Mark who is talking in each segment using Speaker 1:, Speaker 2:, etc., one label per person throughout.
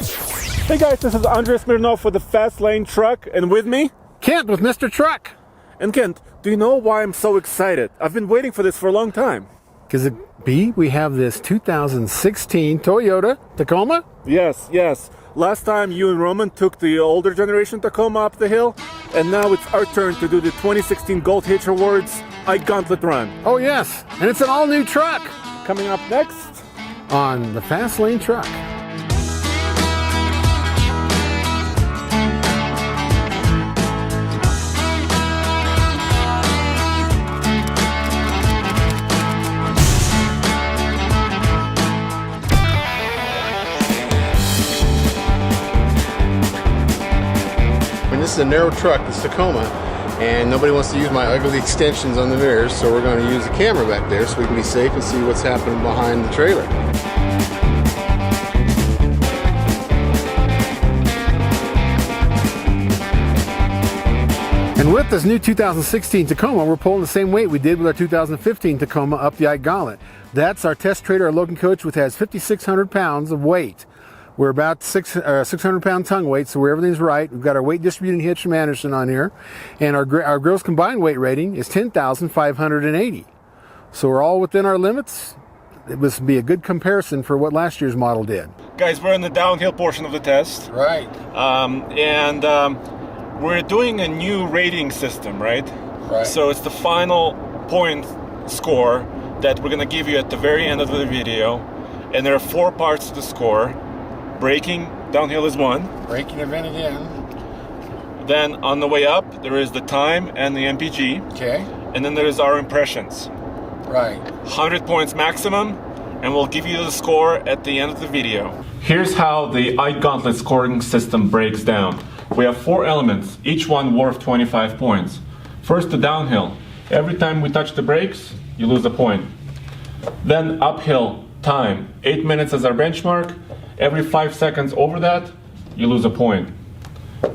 Speaker 1: Hey guys, this is Andrei Smirnov with the Fast Lane Truck, and with me,
Speaker 2: Kent with Mr. Truck.
Speaker 1: And Kent, do you know why I'm so excited? I've been waiting for this for a long time.
Speaker 2: Because we have this 2016 Toyota Tacoma.
Speaker 1: Yes. Last time you and Roman took the older generation Tacoma up the hill, and now it's our turn to do the 2016 Gold Hitch Awards Gauntlet Run.
Speaker 2: Oh yes, and it's an all-new truck.
Speaker 1: Coming up next
Speaker 2: on the Fast Lane Truck.
Speaker 3: This is a narrow truck, this Tacoma, and nobody wants to use my ugly extensions on the mirrors, so we're going to use the camera back there so we can be safe and see what's happening behind the trailer.
Speaker 2: And with this new 2016 Tacoma, we're pulling the same weight we did with our 2015 Tacoma up the Gauntlet. That's our test trailer, our loading coach, which has 5,600 pounds of weight. We're about 600-pound tongue weight, so everything's right. We've got our weight distributing hitch from Anderson on here, and our gross combined weight rating is 10,580. So we're all within our limits. It must be a good comparison for what last year's model did.
Speaker 1: Guys, we're in the downhill portion of the test.
Speaker 2: Right.
Speaker 1: We're doing a new rating system, right?
Speaker 2: Right.
Speaker 1: So it's the final point score that we're going to give you at the very end of the video, and there are 4 parts to the score. Braking, downhill is 1.
Speaker 2: Braking event again.
Speaker 1: Then on the way up, there is the time and the MPG.
Speaker 2: Okay.
Speaker 1: And then there is our impressions.
Speaker 2: Right.
Speaker 1: 100 points maximum, and we'll give you the score at the end of the video. Here's how the Gauntlet scoring system breaks down. We have 4 elements, each one worth 25 points. First, the downhill. Every time we touch the brakes, you lose a point. Then uphill, time. 8 minutes as our benchmark. Every 5 seconds over that, you lose a point.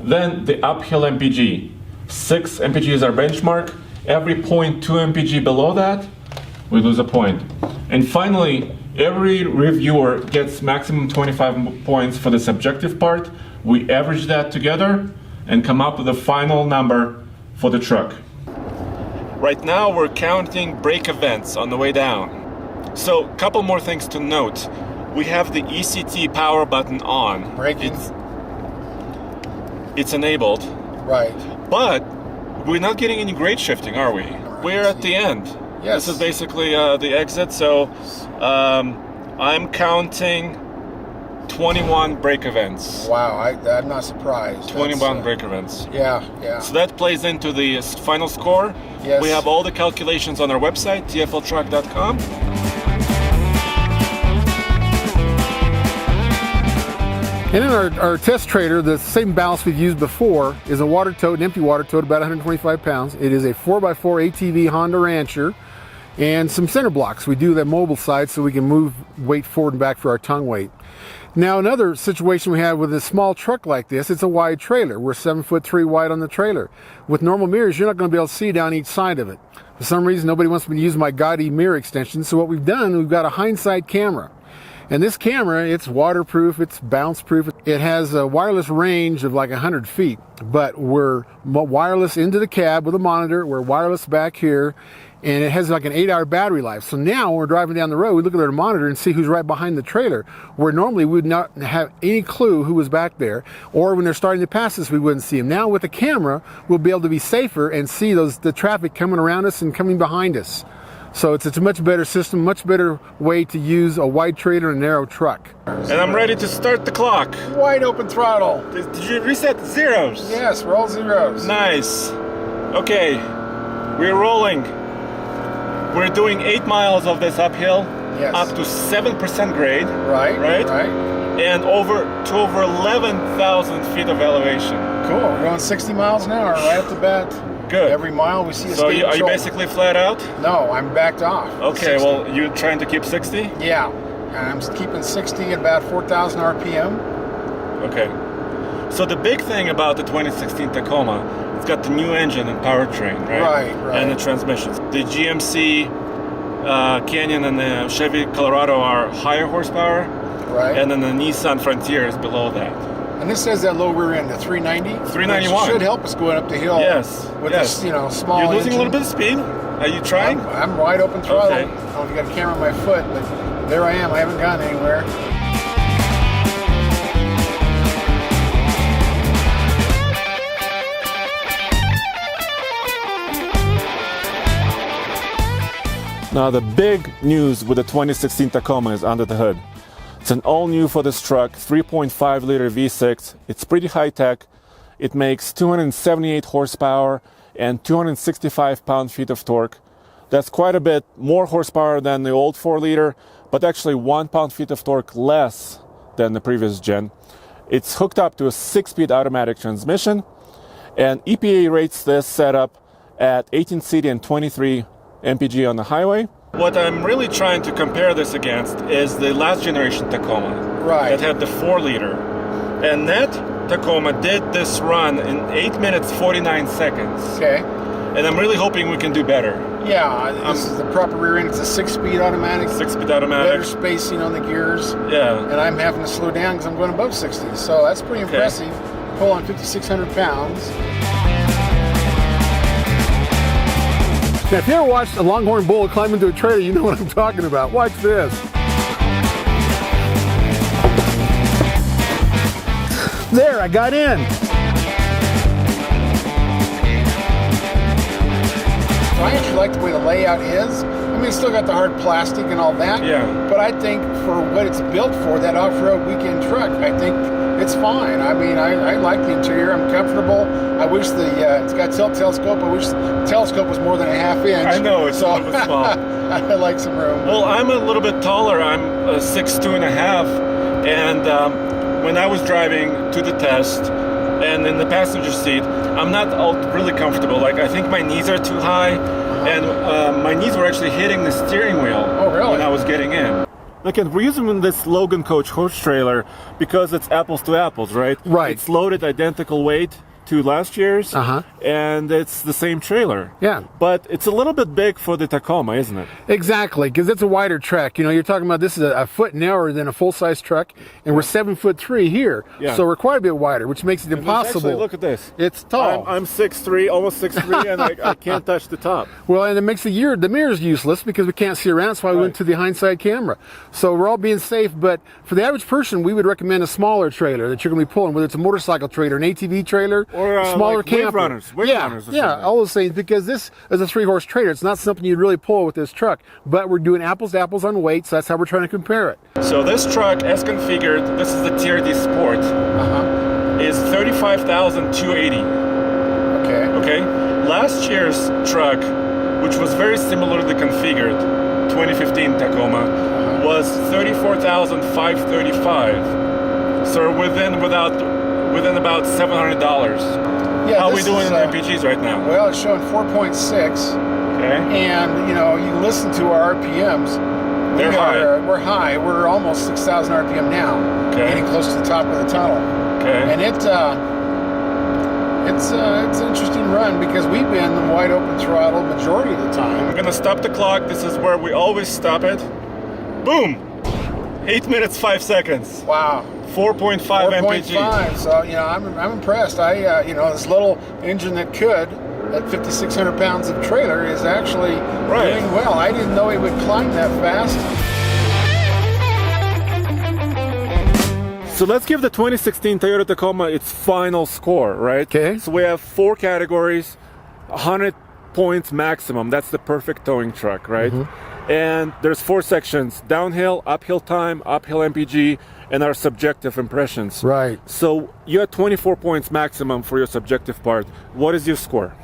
Speaker 1: Then the uphill MPG. 6 MPG is our benchmark. Every 0.2 MPG below that, we lose a point. And finally, every reviewer gets maximum 25 points for the subjective part. We average that together and come up with a final number for the truck. Right now we're counting brake events on the way down. So a couple more things to note. We have the ECT power button on.
Speaker 2: Braking.
Speaker 1: It's enabled.
Speaker 2: Right.
Speaker 1: But we're not getting any grade shifting, are we? We're at the end.
Speaker 2: Yes.
Speaker 1: This is basically the exit, so I'm counting 21 brake events.
Speaker 2: Wow, I'm not surprised.
Speaker 1: 21 brake events.
Speaker 2: Yeah.
Speaker 1: So that plays into the final score.
Speaker 2: Yes.
Speaker 1: We have all the calculations on our website, tfltruck.com.
Speaker 2: And in our test trailer, the same ballast we've used before is a water tote, an empty water tote, about 125 pounds. It is a 4x4 ATV Honda Rancher and some center blocks. We do that mobile side so we can move weight forward and back for our tongue weight. Now, another situation we have with a small truck like this, it's a wide trailer. We're 7'3" wide on the trailer. With normal mirrors, you're not going to be able to see down each side of it. For some reason, nobody wants me to use my gaudy mirror extension, so what we've done, we've got a hindsight camera. And this camera, it's waterproof, it's bounce proof. It has a wireless range of like 100 feet, but we're wireless into the cab with a monitor. We're wireless back here, and it has like an 8-hour battery life. So now when we're driving down the road, we look at our monitor and see who's right behind the trailer, where normally we would not have any clue who was back there, or when they're starting to pass us, we wouldn't see them. Now with the camera, we'll be able to be safer and see the traffic coming around us and coming behind us. So it's a much better system, much better way to use a wide trailer and a narrow truck.
Speaker 1: And I'm ready to start the clock.
Speaker 2: Wide open throttle.
Speaker 1: Did you reset the zeros?
Speaker 2: Yes, we're all zeros.
Speaker 1: Nice. Okay, we're rolling. We're doing 8 miles of this uphill,
Speaker 2: yes,
Speaker 1: up to 7% grade.
Speaker 2: Right.
Speaker 1: And over 11,000 feet of elevation.
Speaker 2: Cool, we're going 60 miles an hour right off the bat.
Speaker 1: Good.
Speaker 2: Every mile we see a
Speaker 1: So
Speaker 2: state
Speaker 1: are you basically flat out?
Speaker 2: No, I'm backed off.
Speaker 1: Okay,
Speaker 2: 60.
Speaker 1: well, you're trying to keep 60?
Speaker 2: Yeah, I'm keeping 60 at about 4,000 RPM.
Speaker 1: Okay. So the big thing about the 2016 Tacoma, it's got the new engine and powertrain, right?
Speaker 2: Right.
Speaker 1: And the transmissions. The GMC Canyon and the Chevy Colorado are higher horsepower.
Speaker 2: Right.
Speaker 1: And then the Nissan Frontier is below that.
Speaker 2: And this says that low rear end, the 390.
Speaker 1: 391.
Speaker 2: Which should help us going up the hill.
Speaker 1: Yes.
Speaker 2: With
Speaker 1: yes.
Speaker 2: this, small
Speaker 1: You're losing
Speaker 2: engine.
Speaker 1: a little bit of speed. Are you trying?
Speaker 2: I'm wide open throttle.
Speaker 1: Okay.
Speaker 2: I don't know if you got a camera on my foot, but there I am. I haven't gone anywhere.
Speaker 1: Now the big news with the 2016 Tacoma is under the hood. It's an all new for this truck, 3.5 liter V6. It's pretty high tech. It makes 278 horsepower and 265 pound-feet of torque. That's quite a bit more horsepower than the old 4 liter, but actually 1 pound-feet of torque less than the previous gen. It's hooked up to a 6-speed automatic transmission, and EPA rates this setup at 18 city and 23 mpg on the highway. What I'm really trying to compare this against is the last generation Tacoma.
Speaker 2: Right.
Speaker 1: That had the 4 liter. And that Tacoma did this run in 8 minutes 49 seconds.
Speaker 2: Okay.
Speaker 1: And I'm really hoping we can do better.
Speaker 2: Yeah, this is the proper rear end. It's a 6-speed automatic.
Speaker 1: 6-speed automatic.
Speaker 2: Better spacing on the gears.
Speaker 1: Yeah.
Speaker 2: And I'm having to slow down because I'm going above 60. So that's pretty impressive. Pull on 5,600 pounds. Now, if you ever watched a longhorn bull climb into a trailer, you know what I'm talking about. Watch this. There, I got in. I actually like the way the layout is. I mean, it's still got the hard plastic and all that.
Speaker 1: Yeah.
Speaker 2: But I think for what it's built for, that off-road weekend truck, I think it's fine. I mean, I like the interior. I'm comfortable. I wish it's got tilt telescope. I wish the telescope was more than a half inch.
Speaker 1: I know, it's a little bit small.
Speaker 2: I like some room.
Speaker 1: Well, I'm a little bit taller. I'm 6'2.5", and when I was driving to the test and in the passenger seat, I'm not really comfortable. Like, I think my knees are too high, and my knees were actually hitting the steering wheel when I was getting in. Again, we're using this Logan Coach horse trailer because it's apples to apples, right?
Speaker 2: Right.
Speaker 1: It's loaded identical weight to last year's, and it's the same trailer.
Speaker 2: Yeah.
Speaker 1: But it's a little bit big for the Tacoma, isn't it?
Speaker 2: Exactly, because it's a wider truck. You know, you're talking about this is a foot narrower than a full-size truck, and we're 7'3" here.
Speaker 1: Yeah.
Speaker 2: So we're quite a bit wider, which makes it impossible.
Speaker 1: Actually, look at this.
Speaker 2: It's tall.
Speaker 1: I'm 6'3", almost 6'3", and I can't touch the top.
Speaker 2: Well, and it makes the mirror's useless because we can't see around. That's why we went to the hindsight camera. So we're all being safe, but for the average person, we would recommend a smaller trailer that you're going to be pulling, whether it's a motorcycle trailer, an ATV trailer,
Speaker 1: or
Speaker 2: smaller
Speaker 1: like
Speaker 2: camper.
Speaker 1: Wave runners.
Speaker 2: Yeah, all those things, because this is a 3-horse trailer. It's not something you'd really pull with this truck, but we're doing apples to apples on weight, so that's how we're trying to compare it.
Speaker 1: So this truck, as configured, this is the TRD Sport, is $35,280. Okay. Last year's truck, which was very similarly configured, 2015 Tacoma, was $34,535. So we're within about $700.
Speaker 2: Yeah,
Speaker 1: how are we doing in MPGs right now?
Speaker 2: Well, it's showing 4.6.
Speaker 1: Okay.
Speaker 2: And you listen to our RPMs.
Speaker 1: They're high.
Speaker 2: We're high. We're almost 6,000 RPM now.
Speaker 1: Okay.
Speaker 2: Getting close to the top of the tunnel.
Speaker 1: Okay.
Speaker 2: And it's an interesting run because we've been wide open throttle majority of the time.
Speaker 1: I'm gonna stop the clock. This is where we always stop it. Boom! 8 minutes 5 seconds.
Speaker 2: Wow.
Speaker 1: 4.5 mpg.
Speaker 2: 4.5. So I'm impressed. This little engine that could, at 5,600 pounds of trailer, is actually doing well. I didn't know it would climb that fast.
Speaker 1: So let's give the 2016 Toyota Tacoma its final score, right?
Speaker 2: Okay.
Speaker 1: So we have 4 categories, 100 points maximum. That's the perfect towing truck, right? And there's 4 sections: downhill, uphill time, uphill MPG, and our subjective impressions.
Speaker 2: Right.
Speaker 1: So you had 24 points maximum for your subjective part. What is your score?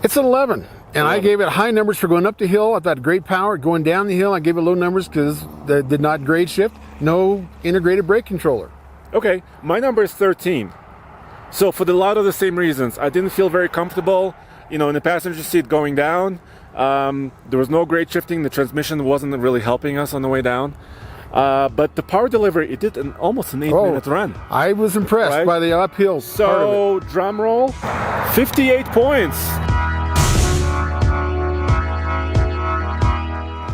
Speaker 2: It's an 11. And I gave it high numbers for going up the hill. I thought great power. Going down the hill, I gave it low numbers because they did not grade shift. No integrated brake controller.
Speaker 1: Okay, my number is 13. So for a lot of the same reasons, I didn't feel very comfortable, in the passenger seat going down. There was no grade shifting. The transmission wasn't really helping us on the way down. But the power delivery, it did almost an 8-minute run.
Speaker 2: I was impressed by the uphill part of
Speaker 1: So, drum roll, 58 points.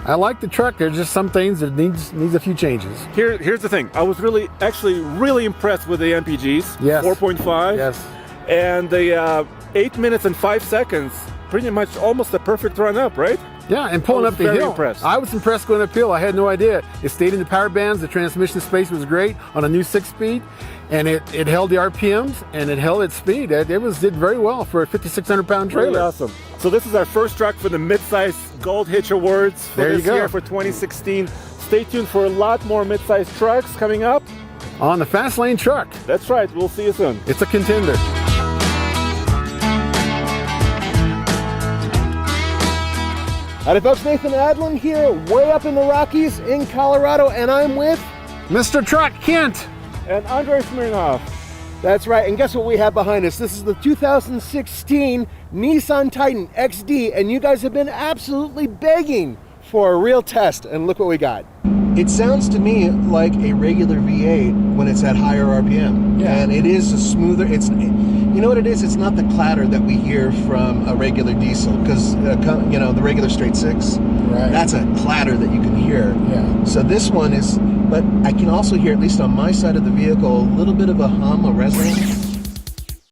Speaker 2: I like the truck. There's just some things that needs a few changes.
Speaker 1: Here's the thing. I was actually really impressed with the MPGs.
Speaker 2: Yes.
Speaker 1: 4.5.
Speaker 2: Yes.
Speaker 1: And the 8 minutes and 5 seconds, pretty much almost a perfect run up, right?
Speaker 2: Yeah, and pulling up the
Speaker 1: very
Speaker 2: hill.
Speaker 1: Impressed.
Speaker 2: I was impressed going uphill. I had no idea. It stayed in the power bands. The transmission space was great on a new 6-speed, and it held the RPMs and it held its speed. It did very well for a 5,600-pound trailer.
Speaker 1: Really awesome. So this is our first truck for the Midsize Gold Hitch Awards for
Speaker 2: There you
Speaker 1: this
Speaker 2: go.
Speaker 1: year for 2016. Stay tuned for a lot more midsize trucks coming up
Speaker 2: on the Fast Lane Truck.
Speaker 1: That's right. We'll see you soon.
Speaker 2: It's a contender.
Speaker 4: Howdy folks, Nathan Adlin here, way up in the Rockies in Colorado, and I'm with
Speaker 2: Mr. Truck Kent.
Speaker 1: And Andrei Smirnov.
Speaker 4: That's right, and guess what we have behind us? This is the 2016 Nissan Titan XD, and you guys have been absolutely begging for a real test, and look what we got.
Speaker 5: It sounds to me like a regular V8 when it's at higher RPM.
Speaker 4: Yeah.
Speaker 5: And it is a smoother, you know what it is? It's not the clatter that we hear from a regular diesel, because, you know, the regular straight 6,
Speaker 4: Right.
Speaker 5: that's a clatter that you can hear.
Speaker 4: Yeah.
Speaker 5: So this one is, but I can also hear, at least on my side of the vehicle, a little bit of a hum, a resonance.